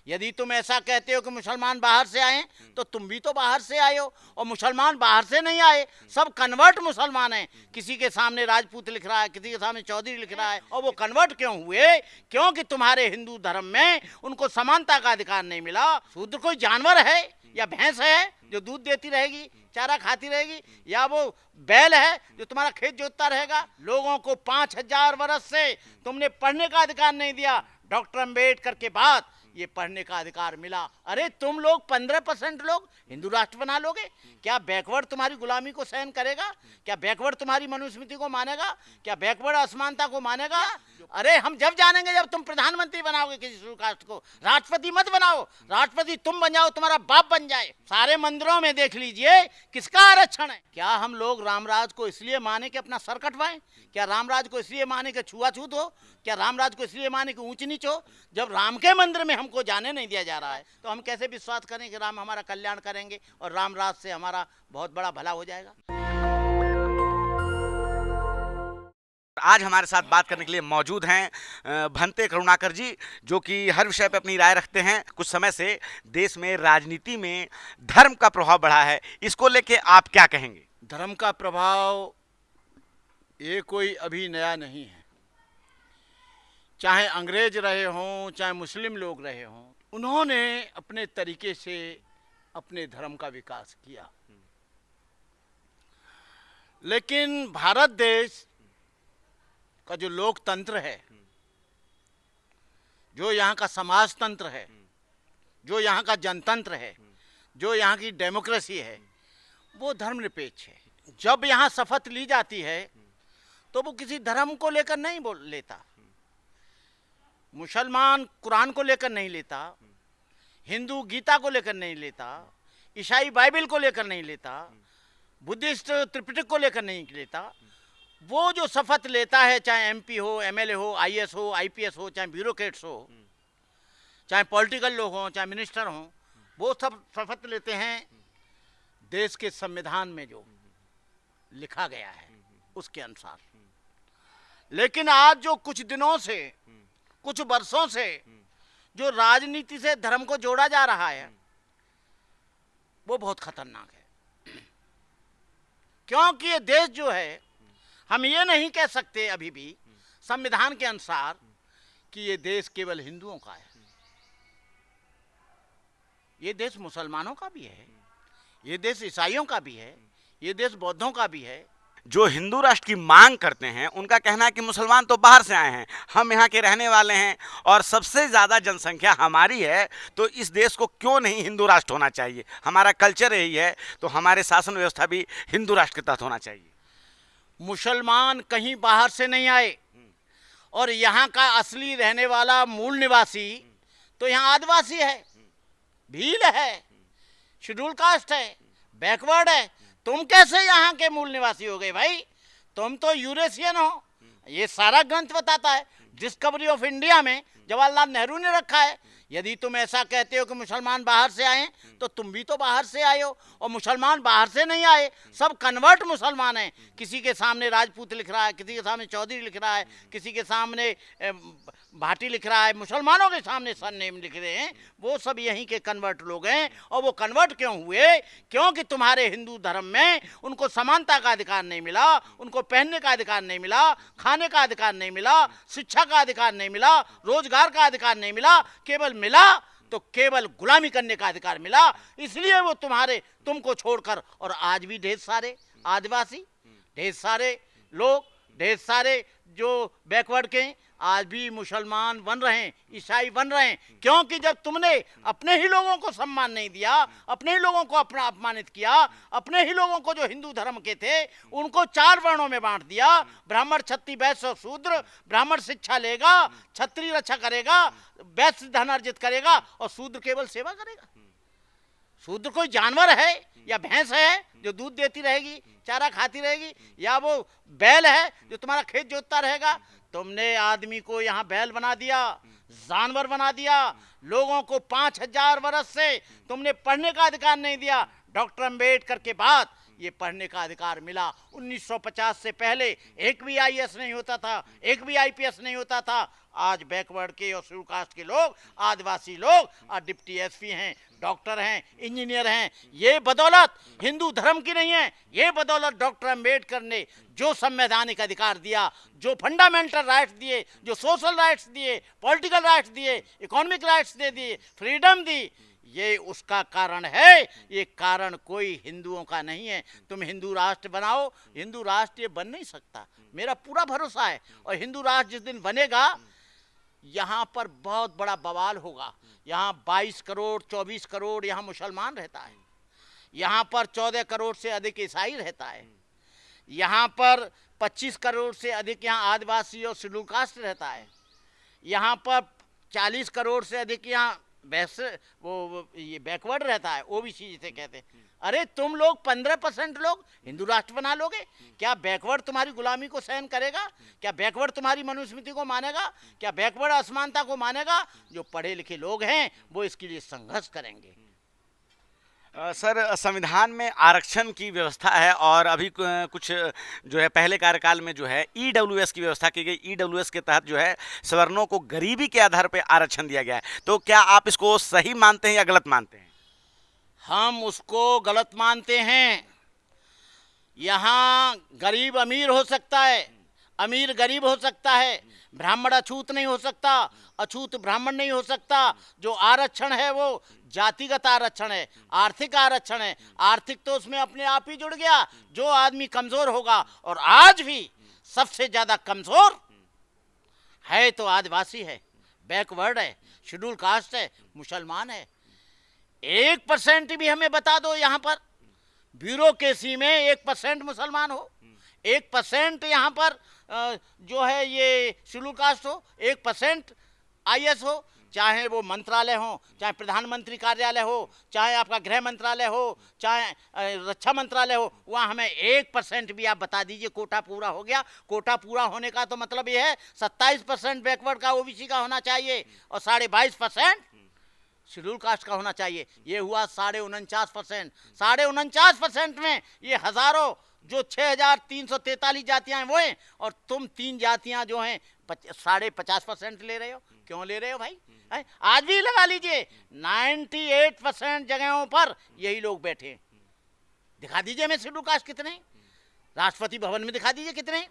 यदि तुम ऐसा कहते हो कि मुसलमान बाहर से आए तो तुम भी तो बाहर से आए हो, और मुसलमान बाहर से नहीं आए, सब कन्वर्ट मुसलमान हैं। किसी के सामने राजपूत लिख रहा है, किसी के सामने चौधरी लिख रहा है। और वो कन्वर्ट क्यों हुए? क्योंकि तुम्हारे हिंदू धर्म में उनको समानता का अधिकार नहीं मिला। शूद्र कोई जानवर है या भैंस है जो दूध देती रहेगी, चारा खाती रहेगी, या वो बैल है जो तुम्हारा खेत जोतता रहेगा? लोगों को 5000 वर्ष से तुमने पढ़ने का अधिकार नहीं दिया। डॉक्टर अंबेडकर के बाद ये पढ़ने का अधिकार मिला। अरे तुम लोग 15% लोग हिंदू राष्ट्र बना लोगे? क्या बैकवर्ड तुम्हारी गुलामी को सहन करेगा? क्या बैकवर्ड तुम्हारी मनुस्मृति को मानेगा? क्या बैकवर्ड असमानता को मानेगा? अरे हम जब जानेंगे जब तुम प्रधानमंत्री बनाओगे किसी शेड्यूल कास्ट को। राष्ट्रपति मत बनाओ, राष्ट्रपति तुम बन जाओ, तुम्हारा बाप बन जाए। सारे मंदिरों में देख लीजिए किसका आरक्षण है। क्या हम लोग रामराज को इसलिए माने कि अपना सर कटवाएं? क्या रामराज को इसलिए माने कि छुआछूत हो? क्या रामराज को इसलिए माने कि ऊंच नीच हो? जब राम के मंदिर में हमको जाने नहीं दिया जा रहा है तो हम कैसे विश्वास करें कि राम हमारा कल्याण करेंगे और रामराज से हमारा बहुत बड़ा भला हो जाएगा? आज हमारे साथ बात करने के लिए मौजूद हैं भंते करुणाकर जी, जो कि हर विषय पर अपनी राय रखते हैं। कुछ समय से देश में राजनीति में धर्म का प्रभाव बढ़ा है, इसको लेके आप क्या कहेंगे? धर्म का प्रभाव ये कोई अभी नया नहीं है। चाहे अंग्रेज रहे हों, चाहे मुस्लिम लोग रहे हों, उन्होंने अपने तरीके से अपने धर्म का विकास किया। लेकिन भारत देश का जो लोकतंत्र है, जो यहाँ का समाजतंत्र है, जो यहाँ का जनतंत्र है, जो यहाँ की डेमोक्रेसी है, वो धर्मनिरपेक्ष है। जब यहाँ शपथ ली जाती है तो वो किसी धर्म को लेकर नहीं बोल लेता। मुसलमान कुरान को लेकर नहीं लेता, हिंदू गीता को लेकर नहीं लेता, ईसाई बाइबल को लेकर नहीं लेता, बुद्धिस्ट त्रिपिटक को लेकर नहीं लेता। वो जो शपथ लेता है, चाहे एमपी हो, एमएलए हो, आईएएस हो, आईपीएस हो, चाहे ब्यूरोक्रेट्स हो, चाहे पॉलिटिकल लोग हों, चाहे मिनिस्टर हों, वो सब शपथ लेते हैं देश के संविधान में जो लिखा गया है उसके अनुसार। लेकिन आज जो कुछ दिनों से, कुछ वर्षों से जो राजनीति से धर्म को जोड़ा जा रहा है वो बहुत खतरनाक है। क्योंकि ये देश जो है, हम ये नहीं कह सकते अभी भी संविधान के अनुसार कि ये देश केवल हिंदुओं का है। ये देश मुसलमानों का भी है, ये देश ईसाइयों का भी है, ये देश बौद्धों का भी है। जो हिंदू राष्ट्र की मांग करते हैं उनका कहना है कि मुसलमान तो बाहर से आए हैं, हम यहाँ के रहने वाले हैं और सबसे ज़्यादा जनसंख्या हमारी है, तो इस देश को क्यों नहीं हिंदू राष्ट्र होना चाहिए? हमारा कल्चर यही है, तो हमारे शासन व्यवस्था भी हिंदू राष्ट्र के तहत होना चाहिए। मुसलमान कहीं बाहर से नहीं आए, और यहाँ का असली रहने वाला मूल निवासी तो यहाँ आदिवासी है, भील है, शेड्यूल कास्ट है, बैकवर्ड है। तुम कैसे यहाँ के मूल निवासी हो गए भाई? तुम तो यूरेशियन हो। ये सारा ग्रंथ बताता है, डिस्कवरी ऑफ इंडिया में जवाहरलाल नेहरू ने रखा है। यदि तुम ऐसा कहते हो कि मुसलमान बाहर से आए तो तुम भी तो बाहर से आए हो, और मुसलमान बाहर से नहीं आए, सब कन्वर्ट मुसलमान हैं। किसी के सामने राजपूत लिख रहा है, किसी के सामने चौधरी लिख रहा है, किसी के सामने भाटी लिख रहा है, मुसलमानों के सामने सरनेम लिख रहे हैं, वो सब यहीं के कन्वर्ट लोग हैं। और वो कन्वर्ट क्यों हुए? क्योंकि तुम्हारे हिंदू धर्म में उनको समानता का अधिकार नहीं मिला, उनको पहनने का अधिकार नहीं मिला, खाने का अधिकार नहीं मिला, शिक्षा का अधिकार नहीं मिला, रोजगार का अधिकार नहीं मिला। केवल मिला तो केवल गुलामी करने का अधिकार मिला। इसलिए वो तुमको छोड़कर, और आज भी ढेर सारे आदिवासी, ढेर सारे लोग, ढेर सारे जो बैकवर्ड के आज भी मुसलमान बन रहे हैं, ईसाई बन रहे हैं। क्योंकि जब तुमने अपने ही लोगों को सम्मान नहीं दिया, अपने ही लोगों को अपना अपमानित किया, अपने ही लोगों को जो हिंदू धर्म के थे उनको 4 वर्णों में बांट दिया, ब्राह्मण, क्षत्रिय, वैश्य और शूद्र। ब्राह्मण शिक्षा लेगा, क्षत्रिय रक्षा करेगा, वैश्य धन अर्जित करेगा और शूद्र केवल सेवा करेगा। शूद्र कोई जानवर है या भैंस है जो दूध देती रहेगी, चारा खाती रहेगी, या वो बैल है जो तुम्हारा खेत जोतता रहेगा? तुमने आदमी को यहाँ बैल बना दिया, जानवर बना दिया। लोगों को 5000 वर्ष से तुमने पढ़ने का अधिकार नहीं दिया। डॉक्टर अंबेडकर के बाद ये पढ़ने का अधिकार मिला। 1950 से पहले एक भी आईएएस नहीं होता था, एक भी आईपीएस नहीं होता था। आज बैकवर्ड के और शेड्यूल कास्ट के लोग, आदिवासी लोग आज डिप्टी एसपी हैं, डॉक्टर हैं, इंजीनियर हैं। ये बदौलत हिंदू धर्म की नहीं है, ये बदौलत डॉक्टर अम्बेडकर ने जो संवैधानिक अधिकार दिया, जो फंडामेंटल राइट्स दिए, जो सोशल राइट्स दिए, पॉलिटिकल राइट्स दिए, इकोनॉमिक राइट्स दे दिए, फ्रीडम दी, ये उसका कारण है। ये कारण कोई हिंदुओं का नहीं है। तुम हिंदू राष्ट्र बनाओ, हिंदू राष्ट्र ये बन नहीं सकता, मेरा पूरा भरोसा है। और हिंदू राष्ट्र जिस दिन बनेगा, यहाँ पर बहुत बड़ा बवाल होगा। यहाँ 22 करोड़ 24 करोड़ यहाँ मुसलमान रहता है, यहाँ पर 14 करोड़ से अधिक ईसाई रहता है, यहाँ पर 25 करोड़ से अधिक यहाँ आदिवासी और शेड्यूल कास्ट रहता है, यहाँ पर 40 करोड़ से अधिक यहाँ ये बैकवर्ड रहता है, ओबीसी जिसे कहते हैं। अरे तुम लोग 15% लोग हिंदू राष्ट्र बना लोगे? क्या बैकवर्ड तुम्हारी गुलामी को सहन करेगा? क्या बैकवर्ड तुम्हारी मनुस्मृति को मानेगा? क्या बैकवर्ड असमानता को मानेगा? जो पढ़े लिखे लोग हैं वो इसके लिए संघर्ष करेंगे। सर, संविधान में आरक्षण की व्यवस्था है और अभी कुछ जो है पहले कार्यकाल में जो है ईडब्ल्यूएस की व्यवस्था की गई। ईडब्ल्यूएस के तहत जो है सवर्णों को गरीबी के आधार पर आरक्षण दिया गया है। तो क्या आप इसको सही मानते हैं या गलत मानते हैं? हम उसको गलत मानते हैं। यहाँ गरीब अमीर हो सकता है, अमीर गरीब हो सकता है, ब्राह्मण अछूत नहीं हो सकता, अछूत ब्राह्मण नहीं हो सकता। जो आरक्षण है वो जातिगत आरक्षण है, आर्थिक आरक्षण है। आर्थिक तो उसमें अपने आप ही जुड़ गया। जो आदमी कमजोर होगा, और आज भी सबसे ज्यादा कमजोर है तो आदिवासी है, बैकवर्ड है, शेड्यूल कास्ट है, मुसलमान है। 1% भी हमें बता दो यहाँ पर ब्यूरोक्रेसी में 1% मुसलमान हो, 1% यहाँ पर जो है ये शेड्यूल कास्ट हो, 1% आईएएस हो, चाहे वो मंत्रालय हो, चाहे प्रधानमंत्री कार्यालय हो, चाहे आपका गृह मंत्रालय हो, चाहे रक्षा मंत्रालय हो, वहाँ हमें 1% भी आप बता दीजिए कोटा पूरा हो गया। कोटा पूरा होने का तो मतलब ये है 27% बैकवर्ड का ओबीसी का होना चाहिए और 22.5% शेड्यूल कास्ट का होना चाहिए। ये हुआ 49.5%। 49.5% में ये हजारों जो 6343 जातियां हैं वो हैं, और तुम 3 जातियां जो हैं 50.5% ले रहे हो। क्यों ले रहे हो भाई? आज भी लगा लीजिए 98% जगहों पर यही लोग बैठे हैं। दिखा दीजिए हमें शेड्यूल कास्ट कितने, राष्ट्रपति भवन में दिखा दीजिए कितने।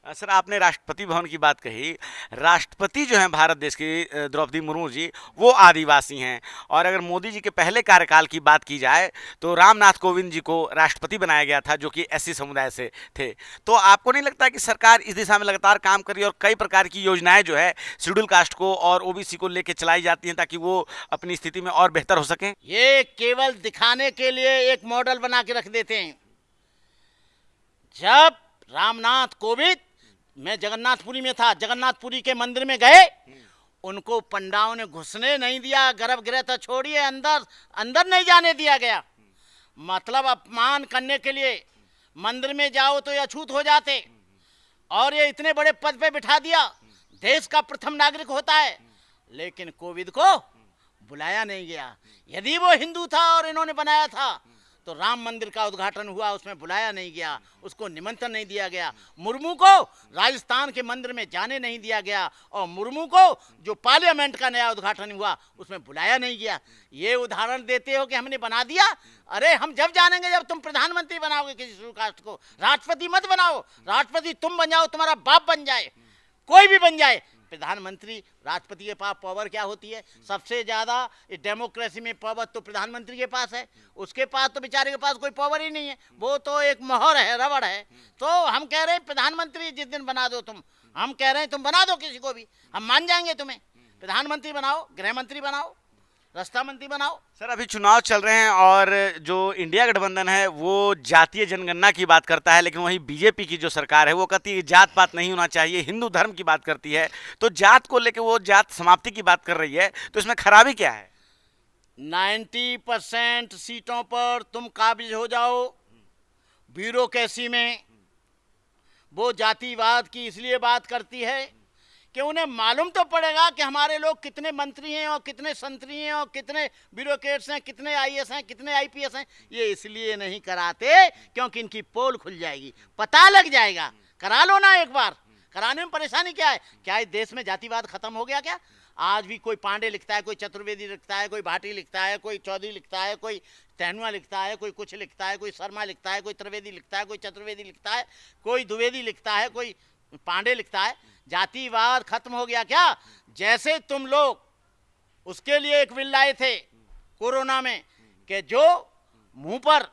सर, आपने राष्ट्रपति भवन की बात कही। राष्ट्रपति जो हैं भारत देश की द्रौपदी मुर्मू जी, वो आदिवासी हैं। और अगर मोदी जी के पहले कार्यकाल की बात की जाए तो रामनाथ कोविंद जी को राष्ट्रपति बनाया गया था, जो कि एससी समुदाय से थे। तो आपको नहीं लगता कि सरकार इस दिशा में लगातार काम कर रही है और कई प्रकार की योजनाएं जो है शेड्यूल कास्ट को और ओबीसी को लेकर चलाई जाती हैं ताकि वो अपनी स्थिति में और बेहतर हो सकें? ये केवल दिखाने के लिए एक मॉडल बना के रख देते हैं। जब रामनाथ कोविंद, मैं जगन्नाथपुरी में था, जगन्नाथपुरी के मंदिर में गए, उनको पंडाओं ने घुसने नहीं दिया। गर्भगृह तो छोड़िए, अंदर नहीं जाने दिया गया। मतलब अपमान करने के लिए मंदिर में जाओ तो ये अछूत हो जाते, और ये इतने बड़े पद पे बिठा दिया, देश का प्रथम नागरिक होता है, लेकिन कोविंद को बुलाया नहीं गया। यदि वो हिंदू था और इन्होंने बनाया था तो राम मंदिर का उद्घाटन हुआ, उसमें बुलाया नहीं गया, उसको निमंत्रण नहीं दिया गया। मुर्मू को राजस्थान के मंदिर में जाने नहीं दिया गया, और मुर्मू को जो पार्लियामेंट का नया उद्घाटन हुआ उसमें बुलाया नहीं गया। ये उदाहरण देते हो कि हमने बना दिया। अरे हम जब जानेंगे जब तुम प्रधानमंत्री बनाओगे किसी शेड्यूल कास्ट को। राष्ट्रपति मत बनाओ, राष्ट्रपति तुम बन जाओ, तुम्हारा बाप बन जाए, कोई भी बन जाए। प्रधानमंत्री, राष्ट्रपति के पास पावर क्या होती है? सबसे ज्यादा डेमोक्रेसी में पावर तो प्रधानमंत्री के पास है। उसके पास तो बेचारे के पास कोई पावर ही नहीं है, वो तो एक मोहर है, रबड़ है। तो हम कह रहे हैं प्रधानमंत्री जिस दिन बना दो तुम, हम कह रहे हैं तुम बना दो किसी को भी, हम मान जाएंगे तुम्हें। प्रधानमंत्री बनाओ, गृह मंत्री बनाओ, रक्षा मंत्री बनाओ। सर, अभी चुनाव चल रहे हैं और जो इंडिया गठबंधन है वो जातीय जनगणना की बात करता है, लेकिन वहीं बीजेपी की जो सरकार है वो कहती है जात पात नहीं होना चाहिए, हिंदू धर्म की बात करती है। तो जात को लेकर वो जात समाप्ति की बात कर रही है, तो इसमें खराबी क्या है? 90% सीटों पर तुम काबिज हो जाओ ब्यूरोक्रेसी में। वो जातिवाद की इसलिए बात करती है कि उन्हें मालूम तो पड़ेगा कि हमारे लोग कितने मंत्री हैं और कितने संतरी हैं और कितने ब्यूरोक्रेट्स हैं, कितने आईएएस हैं, कितने आईपीएस हैं। ये इसलिए नहीं कराते क्योंकि इनकी पोल खुल जाएगी, पता लग जाएगा। करा लो ना एक बार, कराने में परेशानी क्या है? क्या इस देश में जातिवाद खत्म हो गया क्या? आज भी कोई पांडे लिखता है, कोई चतुर्वेदी लिखता है, कोई भाटी लिखता है, कोई चौधरी लिखता है, कोई तहनुआ लिखता है, कोई कुछ लिखता है, कोई शर्मा लिखता है, कोई त्रिवेदी लिखता है, कोई चतुर्वेदी लिखता है, कोई द्विवेदी लिखता है, कोई पांडे लिखता है। जातिवाद खत्म हो गया क्या? जैसे तुम लोग उसके लिए एक बिल लाए थे कोरोना में कि जो मुंह पर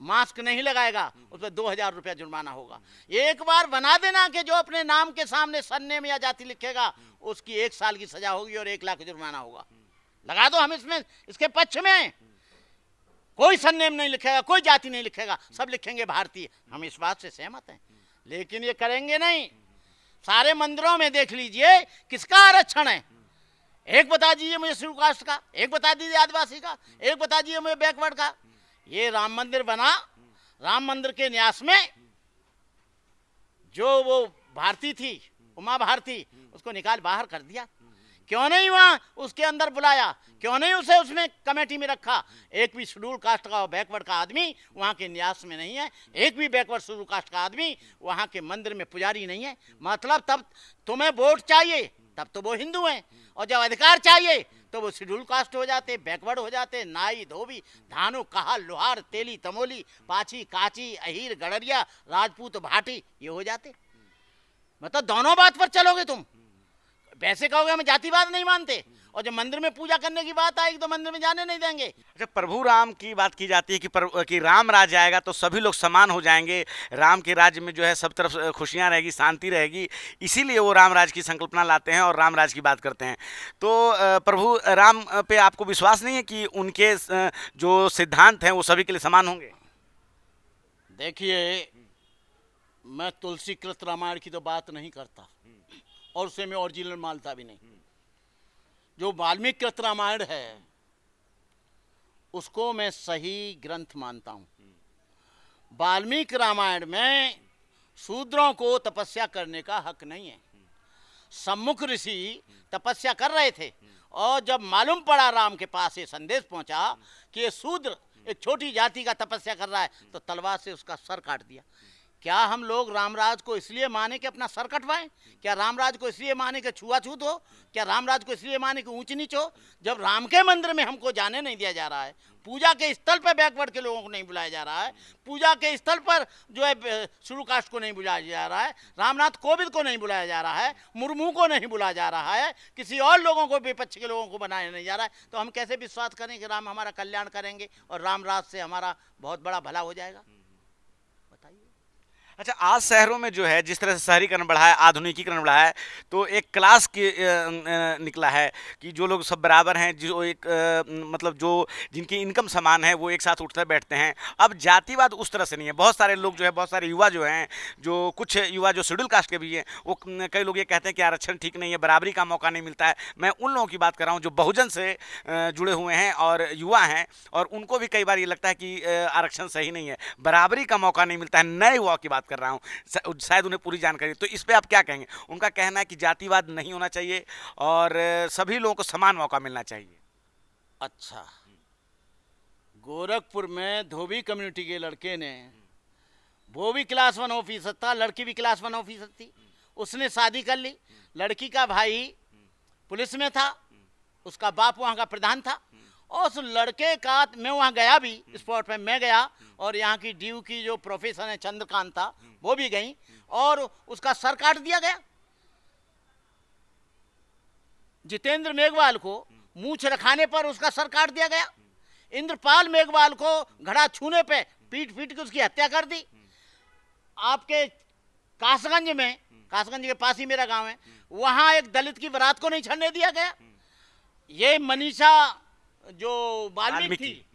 मास्क नहीं लगाएगा उस पर 2000 रुपया जुर्माना होगा। एक बार बना देना कि जो अपने नाम के सामने सरनेम या जाति लिखेगा उसकी 1 साल की सजा होगी और 1 लाख जुर्माना होगा। लगा दो हम इसमें, इसके पक्ष में। कोई सरनेम नहीं लिखेगा, कोई जाति नहीं लिखेगा, सब लिखेंगे भारतीय। हम इस बात से सहमत हैं, लेकिन ये करेंगे नहीं। सारे मंदिरों में देख लीजिए किसका आरक्षण है। एक बता दीजिए मुझे शेड्यूल कास्ट का, एक बता दीजिए आदिवासी का, एक बता दीजिए मुझे बैकवर्ड का। ये राम मंदिर बना, राम मंदिर के न्यास में जो वो भारती थी, उमा भारती, उसको निकाल बाहर कर दिया। क्यों नहीं वहां उसके अंदर बुलाया? क्यों नहीं उसे उसमें कमेटी में रखा? एक भी शेड्यूल कास्ट का और बैकवर्ड का आदमी वहां के न्यास में नहीं है। एक भी बैकवर्ड शेड्यूल कास्ट का आदमी वहां के मंदिर में पुजारी नहीं है। मतलब तब तुम्हें वोट चाहिए तब तो वो हिंदू हैं, और जब अधिकार चाहिए तो वो शेड्यूल कास्ट हो जाते, बैकवर्ड हो जाते। नाई, धोबी, धानु, कहा, लोहार, तेली, तमोली, पाची, काची, अहीर, गड़रिया, राजपूत, भाटी, ये हो जाते। मतलब दोनों बात पर चलोगे तुम। वैसे कहोगे हम जातिवाद नहीं मानते, और जब मंदिर में पूजा करने की बात आएगी तो मंदिर में जाने नहीं देंगे। अच्छा, प्रभु राम की बात की जाती है कि राम राज्य आएगा तो सभी लोग समान हो जाएंगे, राम के राज्य में जो है सब तरफ खुशियां रहेगी, शांति रहेगी, इसीलिए वो राम राज्य की संकल्पना लाते हैं और राम राज्य की बात करते हैं। तो प्रभु राम पे आपको विश्वास नहीं है कि उनके जो सिद्धांत हैं वो सभी के लिए समान होंगे? देखिए, मैं तुलसीकृत रामायण की तो बात नहीं करता, और उसे मैं ओरिजिनल मानता भी नहीं। जो वाल्मीकि कृत रामायण है उसको मैं सही ग्रंथ मानता हूँ। वाल्मीकि रामायण में शूद्रों को तपस्या करने का हक नहीं है। सम्मुख ऋषि तपस्या कर रहे थे, और जब मालूम पड़ा राम के पास ये संदेश पहुंचा कि ये शूद्र एक छोटी जाति का तपस्या कर रहा है, तो तलवार से उसका सर काट दिया। क्या हम लोग रामराज को इसलिए माने कि अपना सर कटवाएं? क्या रामराज को इसलिए माने कि छुआछूत हो? क्या रामराज को इसलिए माने कि ऊंच नीच हो? जब राम के मंदिर में हमको जाने नहीं दिया जा रहा है, पूजा के स्थल पर बैकवर्ड के लोगों को नहीं बुलाया जा रहा है, पूजा के स्थल पर जो है शेड्यूल कास्ट को नहीं बुलाया जा रहा है, रामनाथ कोविंद को नहीं बुलाया जा रहा है, मुर्मू को नहीं बुलाया जा रहा है, किसी और लोगों को, विपक्ष के लोगों को बनाया नहीं जा रहा है, तो हम कैसे विश्वास करें कि राम हमारा कल्याण करेंगे और रामराज से हमारा बहुत बड़ा भला हो जाएगा? अच्छा, आज शहरों में जो है जिस तरह से शहरीकरण बढ़ा है, आधुनिकीकरण बढ़ा है, तो एक क्लास की निकला है कि जो लोग सब बराबर हैं, जो एक मतलब जो जिनकी इनकम समान है वो एक साथ उठते बैठते हैं। अब जातिवाद उस तरह से नहीं है। बहुत सारे लोग जो है, बहुत सारे युवा जो हैं, जो कुछ युवा जो शेड्यूल कास्ट के भी हैं, वो कई लोग ये कहते हैं कि आरक्षण ठीक नहीं है, बराबरी का मौका नहीं मिलता है। मैं उन लोगों की बात कर रहा हूँ जो बहुजन से जुड़े हुए हैं और युवा हैं, और उनको भी कई बार ये लगता है कि आरक्षण सही नहीं है, बराबरी का मौका नहीं मिलता है। नए युवा की बात कर रहा हूँ, शायद उन्हें पूरी जानकारी। तो इस पे आप क्या कहेंगे? उनका कहना है कि जातिवाद नहीं होना चाहिए और सभी लोगों को समान मौका मिलना चाहिए। अच्छा, गोरखपुर में धोबी कम्युनिटी के लड़के ने, वो भी क्लास 1 ऑफिसर था, लड़की भी क्लास 1 ऑफिसर थी, उसने शादी कर ली। लड़की का भाई पुलिस में था, उसका बाप वहाँ का प्रधान था, और उस लड़के का, मैं वहाँ गया भी, स्पॉट पे मैं गया, और यहाँ की डीयू की जो प्रोफेसर है चंद्रकांत था, वो भी गई, और उसका सर काट दिया गया। जितेंद्र मेघवाल को मूंछ रखाने पर उसका सर काट दिया गया। इंद्रपाल मेघवाल को घड़ा छूने पे पीट पीट के उसकी हत्या कर दी। आपके कासगंज में, कासगंज के पास ही मेरा गांव है, वहां एक दलित की बारात को नहीं चढ़ने दिया गया। ये मनीषा जो वाल्मीकि थी,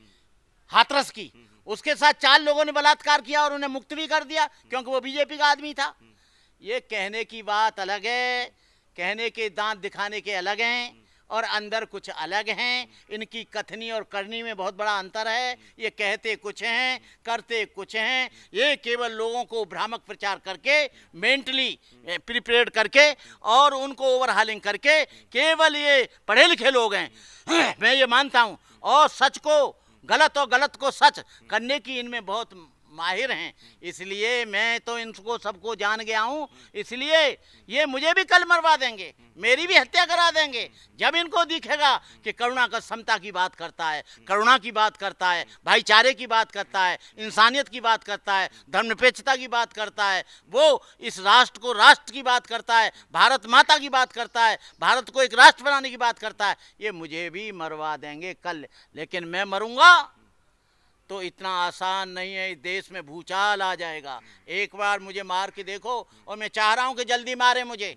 हाथरस की, उसके साथ 4 लोगों ने बलात्कार किया और उन्हें मुक्त भी कर दिया क्योंकि वो बीजेपी का आदमी था। ये कहने की बात अलग है, कहने के दांत दिखाने के अलग हैं, और अंदर कुछ अलग हैं। इनकी कथनी और करनी में बहुत बड़ा अंतर है। ये कहते कुछ हैं, करते कुछ हैं। ये केवल लोगों को भ्रामक प्रचार करके, मेंटली प्रिपेयर्ड करके और उनको ओवरहालिंग करके, केवल ये पढ़े लिखे लोग हैं मैं ये मानता हूँ, और सच को गलत और गलत को सच करने की इनमें बहुत माहिर हैं। इसलिए मैं तो इनको सबको जान गया हूँ, इसलिए ये मुझे भी कल मरवा देंगे, मेरी भी हत्या करा देंगे जब इनको दिखेगा कि करुणा का समता की बात करता है, करुणा की बात करता है, भाईचारे की बात करता है, इंसानियत की बात करता है, धर्मनिरपेक्षता की बात करता है, वो इस राष्ट्र को राष्ट्र की बात करता है, भारत माता की बात करता है, भारत को एक राष्ट्र बनाने की बात करता है। ये मुझे भी मरवा देंगे कल, लेकिन मैं मरूंगा तो इतना आसान नहीं है। इस देश में भूचाल आ जाएगा। एक बार मुझे मार के देखो, और मैं चाह रहा हूं कि जल्दी मारे मुझे,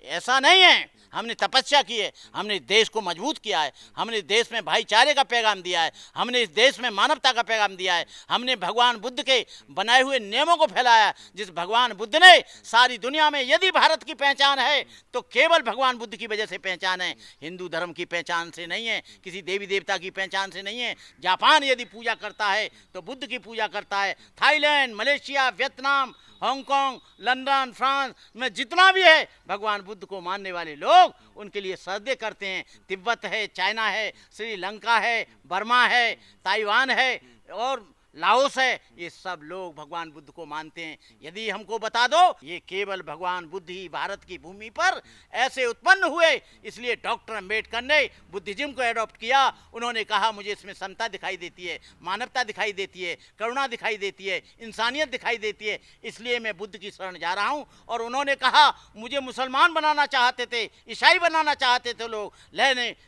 ऐसा नहीं है। हमने तपस्या की है, हमने इस देश को मजबूत किया है, हमने इस देश में भाईचारे का पैगाम दिया है, हमने इस देश में मानवता का पैगाम दिया है, हमने भगवान बुद्ध के बनाए हुए नियमों को फैलाया। जिस भगवान बुद्ध ने सारी दुनिया में यदि भारत की पहचान है तो केवल भगवान बुद्ध की वजह से पहचान है, हिंदू धर्म की पहचान से नहीं है, किसी देवी देवता की पहचान से नहीं है। जापान यदि पूजा करता है तो बुद्ध की पूजा करता है। Thailand, Malaysia, Vietnam, Hong Kong, London, France में जितना भी है भगवान बुद्ध को मानने वाले लोग, उनके लिए श्रद्धे करते हैं। तिब्बत है, चाइना है, श्रीलंका है, बर्मा है, ताइवान है और लाओस है, ये सब लोग भगवान बुद्ध को मानते हैं। यदि हमको बता दो ये केवल भगवान बुद्ध ही भारत की भूमि पर ऐसे उत्पन्न हुए, इसलिए डॉक्टर अम्बेडकर ने बुद्धिज्म को एडॉप्ट किया। उन्होंने कहा मुझे इसमें समता दिखाई देती है, मानवता दिखाई देती है, करुणा दिखाई देती है, इंसानियत दिखाई देती है, इसलिए मैं बुद्ध की शरण जा रहा हूँ। और उन्होंने कहा मुझे मुसलमान बनाना चाहते थे, ईसाई बनाना चाहते थे लोग,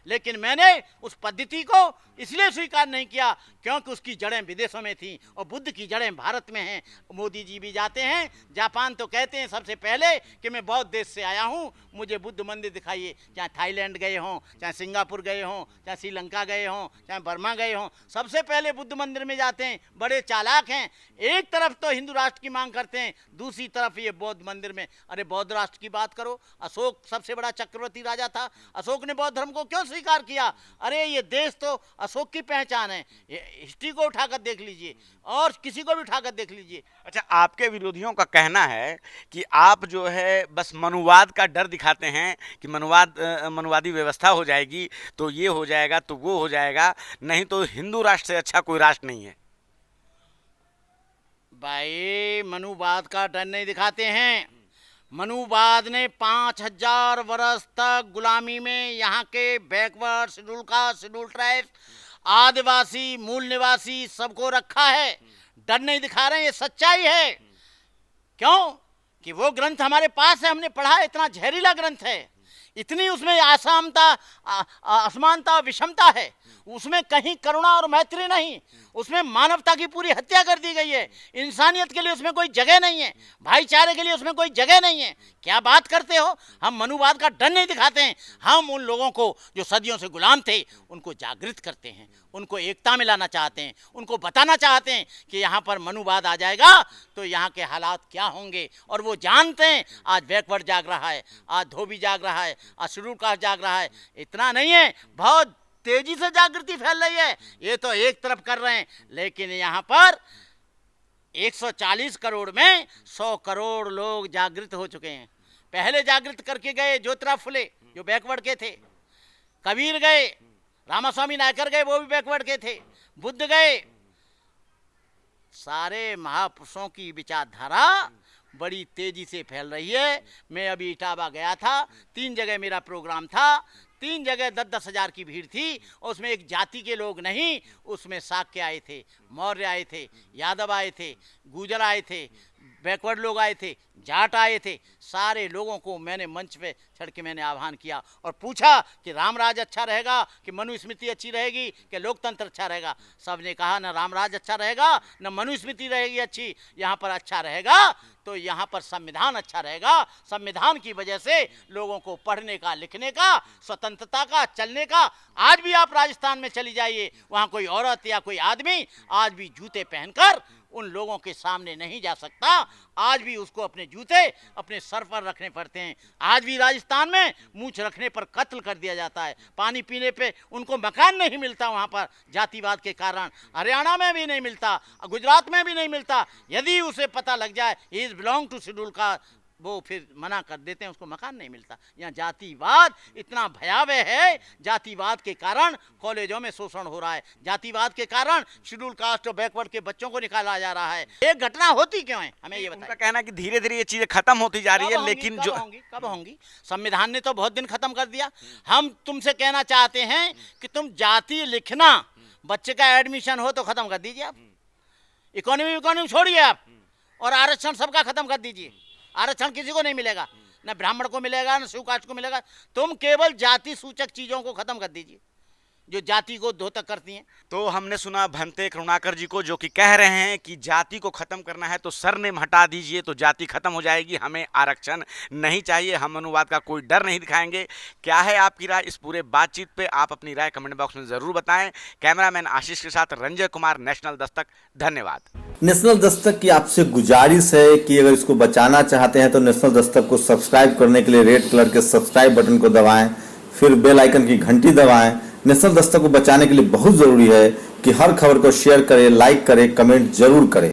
लेकिन मैंने उस पद्धति को इसलिए स्वीकार नहीं किया क्योंकि उसकी जड़ें विदेशों में थी और बुद्ध की जड़ें भारत में हैं। मोदी जी भी जाते हैं जापान तो कहते हैं सबसे पहले कि मैं बौद्ध देश से आया हूं, मुझे बुद्ध मंदिर दिखाइए। चाहे थाईलैंड गए हों, चाहे सिंगापुर गए हों, चाहे श्रीलंका गए हों, चाहे बर्मा गए हों, सबसे पहले बुद्ध मंदिर में जाते हैं। बड़े चालाक हैं, एक तरफ तो हिंदू राष्ट्र की मांग करते हैं, दूसरी तरफ ये बौद्ध मंदिर में। अरे बौद्ध राष्ट्र की बात करो, अशोक सबसे बड़ा चक्रवर्ती राजा था, अशोक ने बौद्ध धर्म को क्यों स्वीकार किया? अरे ये देश तो अशोक की पहचान है, हिस्ट्री को उठाकर देख लीजिए और किसी को भी उठाकर देख लीजिए। अच्छा, आपके विरोधियों का कहना है कि आप जो है बस मनुवाद का डर दिखाते हैं कि मनुवादी व्यवस्था हो जाएगी तो ये हो जाएगा तो वो हो जाएगा, नहीं तो हिंदू राष्ट्र से अच्छा कोई राष्ट्र नहीं है। भाई मनुवाद का डर नहीं दिखाते हैं। मनुवाद ने 5000 वर्ष तक गुलामी में यहाँ के backward, schedule caste, schedule tribes, Adivasi, मूल निवासी सबको रखा है। डर नहीं दिखा रहे हैं, ये सच्चाई है। क्यों कि वो ग्रंथ हमारे पास है, हमने पढ़ा है, इतना जहरीला ग्रंथ है, इतनी उसमें असमानता, असमानता, विषमता है, उसमें कहीं करुणा और मैत्री नहीं, उसमें मानवता की पूरी हत्या कर दी गई है, इंसानियत के लिए उसमें कोई जगह नहीं है, भाईचारे के लिए उसमें कोई जगह नहीं है। क्या बात करते हो? हम मनुवाद का डर नहीं दिखाते हैं, हम उन लोगों को जो सदियों से गुलाम थे उनको जागृत करते हैं, उनको एकता में लाना चाहते हैं, उनको बताना चाहते हैं कि यहाँ पर मनुवाद आ जाएगा तो यहाँ के हालात क्या होंगे। और वो जानते हैं आज बैकवर्ड जाग रहा है, आज धोबी जाग रहा है, आज शेड्यूल कास्ट जाग रहा है। इतना नहीं है, बहुत तेजी से जागृति फैल रही है। ये तो एक तरफ कर रहे हैं, लेकिन यहाँ पर 140 करोड़ में 100 करोड़ लोग जागृत हो चुके हैं। पहले जागृत करके गए ज्योतिराव फुले जो बैकवर्ड के थे, कबीर गए, रामास्वामी नायकर गए वो भी बैकवर्ड के थे, बुद्ध गए। सारे महापुरुषों की विचारधारा बड़ी तेजी से फैल रही है। मैं अभी इटावा गया था, 3 जगह मेरा प्रोग्राम था, 3 जगह 10-10 हजार की भीड़ थी। उसमें एक जाति के लोग नहीं, उसमें शाक्य आए थे, मौर्य आए थे, यादव आए थे, गुर्जर आए थे, बैकवर्ड लोग आए थे, जाट आए थे। सारे लोगों को मैंने मंच पे चढ़ के मैंने आह्वान किया और पूछा कि रामराज अच्छा रहेगा कि मनुस्मृति अच्छी रहेगी कि लोकतंत्र अच्छा रहेगा। सब ने कहा न रामराज अच्छा रहेगा न मनुस्मृति रहेगी अच्छी, यहाँ पर अच्छा रहेगा तो यहाँ पर संविधान अच्छा रहेगा। संविधान की वजह से लोगों को पढ़ने का, लिखने का, स्वतंत्रता का, चलने का। आज भी आप राजस्थान में चली जाइए, वहाँ कोई औरत या कोई आदमी आज भी जूते पहनकर उन लोगों के सामने नहीं जा सकता। आज भी उसको अपने जूते अपने सर पर रखने पड़ते हैं। आज भी राजस्थान में मूंछ रखने पर कत्ल कर दिया जाता है। पानी पीने पे उनको मकान नहीं मिलता वहाँ पर जातिवाद के कारण। हरियाणा में भी नहीं मिलता, गुजरात में भी नहीं मिलता। यदि उसे पता लग जाए ही is belong to schedule caste, वो फिर मना कर देते हैं, उसको मकान नहीं मिलता। यहाँ जातिवाद इतना भयावह है, जातिवाद के कारण कॉलेजों में शोषण हो रहा है, जातिवाद के कारण शेड्यूल कास्ट और बैकवर्ड के बच्चों को निकाला जा रहा है। ये घटना होती क्यों है, हमें ये बताइए। उनका कहना है कि धीरे धीरे ये चीजें खत्म होती जा रही है, लेकिन जो कब होंगी? संविधान ने तो बहुत दिन खत्म कर दिया। हम तुमसे कहना चाहते हैं कि तुम जाति लिखना, बच्चे का एडमिशन हो तो खत्म कर दीजिए आप। इकोनॉमी छोड़िए आप, और आरक्षण सबका खत्म कर दीजिए। आरक्षण किसी को नहीं मिलेगा, न ब्राह्मण को मिलेगा, न शेड्यूल कास्ट को मिलेगा। तुम केवल जाति सूचक चीजों को खत्म कर दीजिए जो जाति को द्योतक करती हैं। तो हमने सुना भंते करुणाकर जी को, जो कि कह रहे हैं कि जाति को खत्म करना है तो सरनेम हटा दीजिए तो जाति खत्म हो जाएगी, हमें आरक्षण नहीं चाहिए, हम अनुवाद का कोई डर नहीं दिखाएंगे। क्या है आपकी राय इस पूरे बातचीत पे? आप अपनी राय कमेंट बॉक्स में जरूर बताएं। कैमरामैन आशीष के साथ रंजय कुमार, नेशनल दस्तक। धन्यवाद। नेशनल दस्तक की आपसे गुजारिश है कि अगर इसको बचाना चाहते हैं तो नेशनल दस्तक को सब्सक्राइब करने के लिए रेड कलर के सब्सक्राइब बटन को दबाएं, फिर बेल आइकन की घंटी दबाएं। नेशनल दस्तक को बचाने के लिए बहुत जरूरी है कि हर खबर को शेयर करें, लाइक करें, कमेंट जरूर करें।